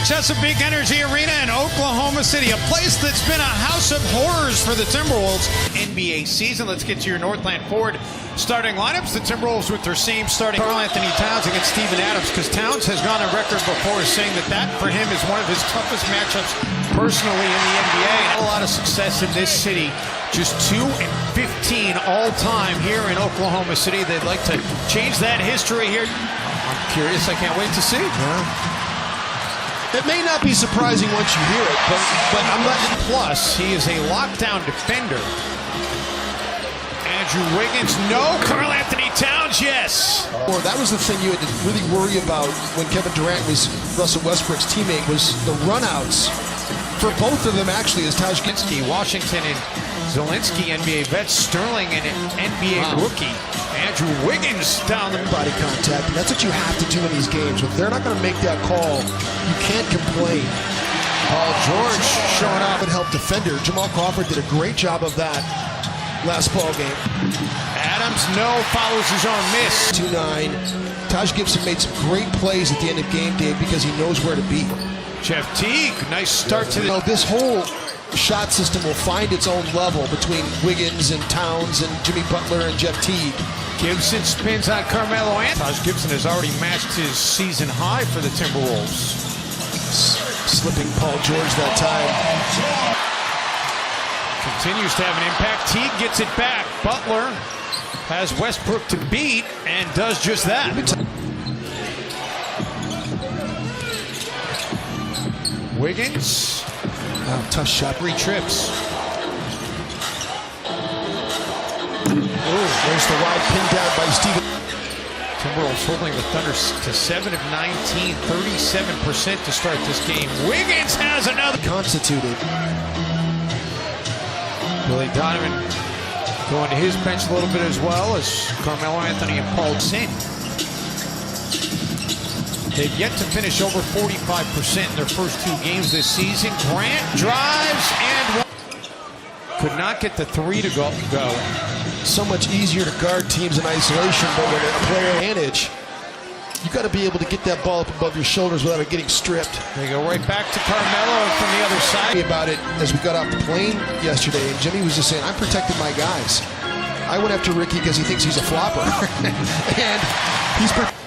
Chesapeake Energy Arena in Oklahoma City, a place that's been a house of horrors for the Timberwolves. NBA season, let's get to your Northland Ford starting lineups. The Timberwolves with their same starting Karl-Anthony Towns against Steven Adams, because Towns has gone on record before saying that for him is one of his toughest matchups personally in the NBA. Had a lot of success in this city. Just 2-15 all-time here in Oklahoma City. They'd like to change that history here. I'm curious. I can't wait to see. It may not be surprising once you hear it, but I'm not. Plus, he is a lockdown defender. Andrew Wiggins, no. Karl-Anthony Towns, yes. Or that was the thing you had to really worry about when Kevin Durant was Russell Westbrook's teammate, was the runouts for both of them. Actually, as Taj Ginsky, Washington and Zelensky, NBA vets, Sterling and an NBA rookie. Andrew Wiggins down the body contact. And that's what you have to do in these games. If they're not going to make that call, you can't complain. Paul George showing up and help defender. Jamal Crawford did a great job of that last ball game. Adams, no, follows his own miss. 2-9. Taj Gibson made some great plays at the end of game day because he knows where to be. Jeff Teague, nice start to the... This whole shot system will find its own level between Wiggins and Towns and Jimmy Butler and Jeff Teague. Gibson spins on Carmelo Anthony. Taj Gibson has already matched his season high for the Timberwolves. Slipping Paul George that time. Continues to have an impact. Teague gets it back. Butler has Westbrook to beat and does just that. Wiggins. Tough shot. 3 trips. There's the wide pin down by Steven. Timberwolves holding the Thunder to 7 of 19, 37% to start this game. Wiggins has another. Constituted. Billy Donovan going to his bench a little bit as well as Carmelo Anthony and Paul George. They've yet to finish over 45% in their first 2 games this season. Grant drives and could not get the 3 to go. So much easier to guard teams in isolation, but with a player advantage, you got to be able to get that ball up above your shoulders without it getting stripped. They go right back to Carmelo from the other side. About it as we got off the plane yesterday, and Jimmy was just saying, I'm protecting my guys. I went after Ricky because he thinks he's a flopper. And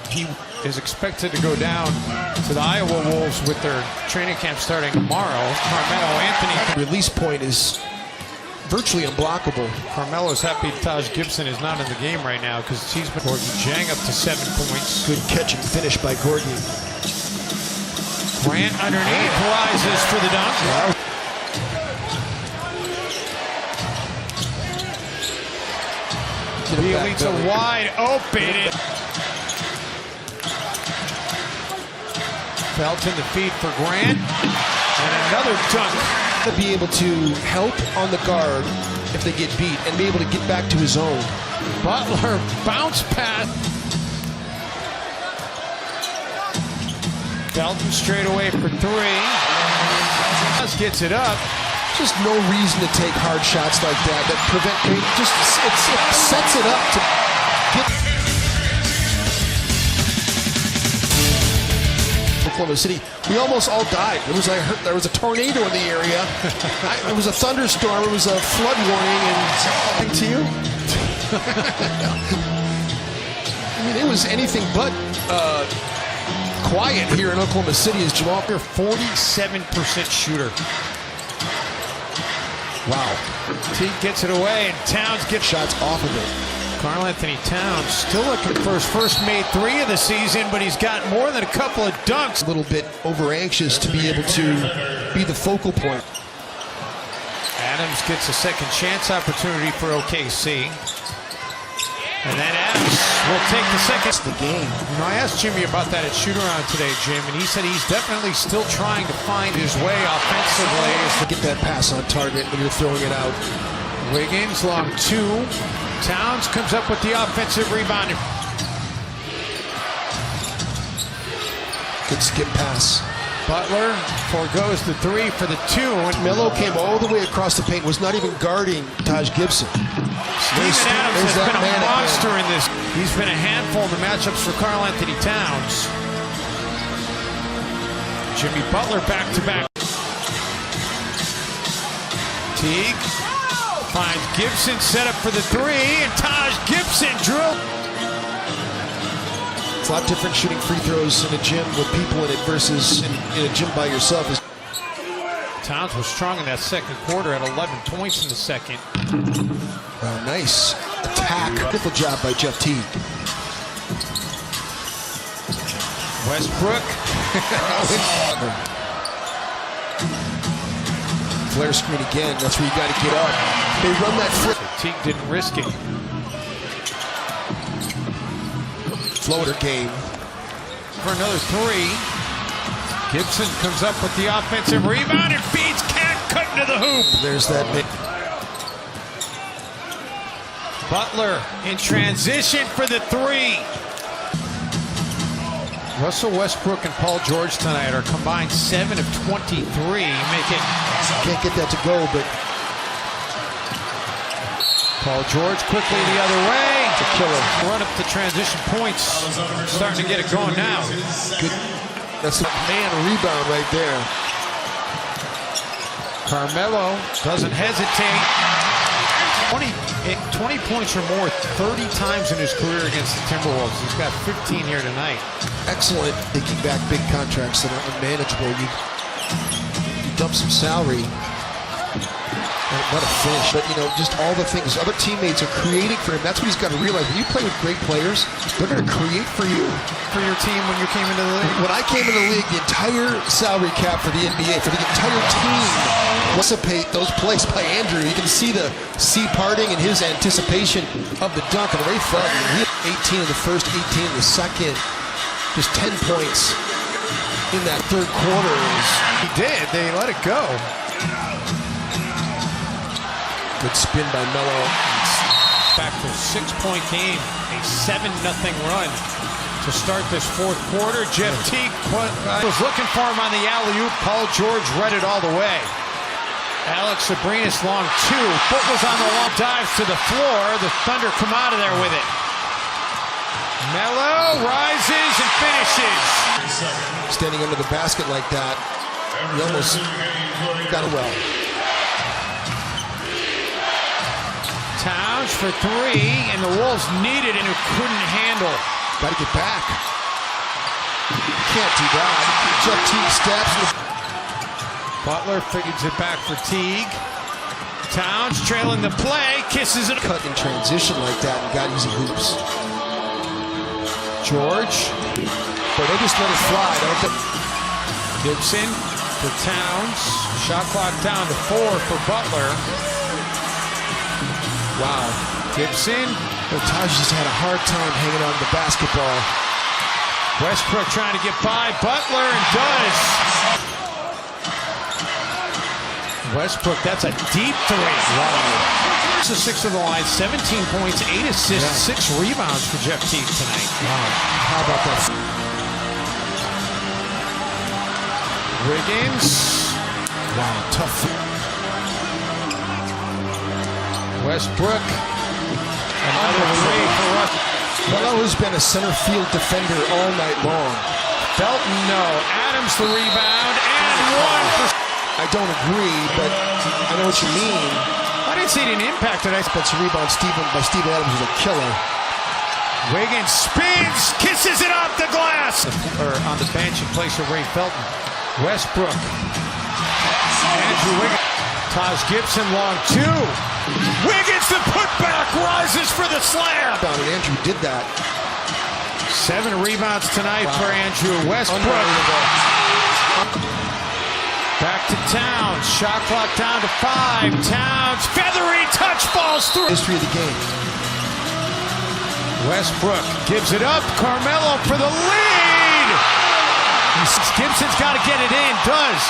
he is expected to go down to the Iowa Wolves with their training camp starting tomorrow. Carmelo Anthony. Release point is virtually unblockable. Carmelo's happy Taj Gibson is not in the game right now because he's been Gordon Jang up to 7 points. Good catch and finish by Gordon. Grant underneath rises for the dunk. Wow. Bielitsa wide open. Felt in the feed for Grant. And another dunk. To be able to help on the guard if they get beat and be able to get back to his own. Butler bounce pass. Felton straight away for 3. Gets it up. Just no reason to take hard shots like that. That prevent. It sets it up to get. Oklahoma City, we almost all died. There was a tornado in the area. It was a thunderstorm. It was a flood warning. And to you, I mean, it was anything but quiet here in Oklahoma City. As Jamal, 47% shooter. Wow. Teague gets it away, and Towns gets shots off of it. Karl-Anthony Towns still looking for his first made 3 of the season, but he's got more than a couple of dunks. A little bit over anxious to be able to be the focal point. Adams gets a second chance opportunity for OKC. And then Adams will take the second. It's the game. You know, I asked Jimmy about that at shoot-around today, Jim, and he said he's definitely still trying to find his way offensively. To get that pass on target when you're throwing it out. Wiggins, long 2. Towns comes up with the offensive rebound. Good skip pass. Butler forgoes the 3 for the 2. And Melo came all the way across the paint, was not even guarding Taj Gibson. Steven Adams has been a monster in this. He's been a handful in the matchups for Karl-Anthony Towns. Jimmy Butler back-to-back. Teague finds Gibson, set up for the three, and Taj Gibson drill. It's a lot different shooting free throws in a gym with people in it versus in a gym by yourself. Towns was strong in that second quarter at 11 points in the second. Nice attack. Beautiful job by Jeff Teague. Westbrook. Flare screen again. That's where you got to get up. They run that flip. Teague didn't risk it. Floater game. For another three. Gibson comes up with the offensive rebound and feeds Cat cut into the hoop. There's that big. Butler in transition for the three. Russell Westbrook and Paul George tonight are combined 7 of 23. Make it. Can't get that to go, but Paul George quickly the other way. it's a killer. Run up the transition points. Starting to get it going now. Good. That's a man rebound right there. Carmelo doesn't hesitate. 20 points or more 30 times in his career against the Timberwolves. He's got 15 here tonight. Excellent taking back big contracts that are unmanageable. You dump some salary. What a finish. But, you know, just all the things other teammates are creating for him. That's what he's got to realize. When you play with great players, they're going to create for you. For your team when you came into the league? When I came into the league, the entire salary cap for the NBA, for the entire team, anticipate those plays by Andrew. You can see the sea parting and his anticipation of the dunk. And Ray Felton, he had 18 in the first, 18 in the second. Just 10 points in that third quarter. He did. They let it go. Good spin by Melo. Back to a 6-point game. A 7-0 run to start this fourth quarter. Jeff Teague was looking for him on the alley-oop. Paul George read it all the way. Alex Sabrinas long two. Foot was on the long dives to the floor. The Thunder come out of there with it. Melo rises and finishes. Standing under the basket like that, he almost got it well. Towns for three, and the Wolves needed and who couldn't handle. Got to get back. Can't do that. Jeff Teague steps. Butler feeds it back for Teague. Towns trailing the play, kisses it. Cut in transition like that and got easy hoops. George. But they just let it fly. Gibson for Towns. Shot clock down to 4 for Butler. Wow. Gibson. Taj just had a hard time hanging on to the basketball. Westbrook trying to get by Butler and does. Westbrook, that's a deep three. Wow. This is 6 of the line, 17 points, 8 assists, 6 rebounds for Jeff Teague tonight. Wow. How about that? Wiggins. Wow, tough. Westbrook. Another three for Russ. Melo has been a center field defender all night long. Felton, no. Adams the rebound and one for. I don't agree, but I know what you mean. I didn't see an impact tonight. Defensive rebound by Steven Adams was a killer. Wiggins spins, kisses it off the glass. Or on the bench in place of Ray Felton. Westbrook. Andrew Wiggins. Taj Gibson long two. Wiggins the putback rises for the slam. And Andrew did that. 7 rebounds tonight for Andrew Westbrook. Back to Towns. Shot clock down to 5. Towns feathery touch falls through. History of the game. Westbrook gives it up. Carmelo for the lead. Gibson's got to get it in. Does.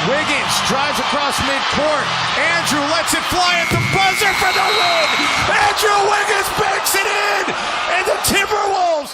Wiggins drives across midcourt. Andrew lets it fly at the buzzer for the win. Andrew Wiggins banks it in. And the Timberwolves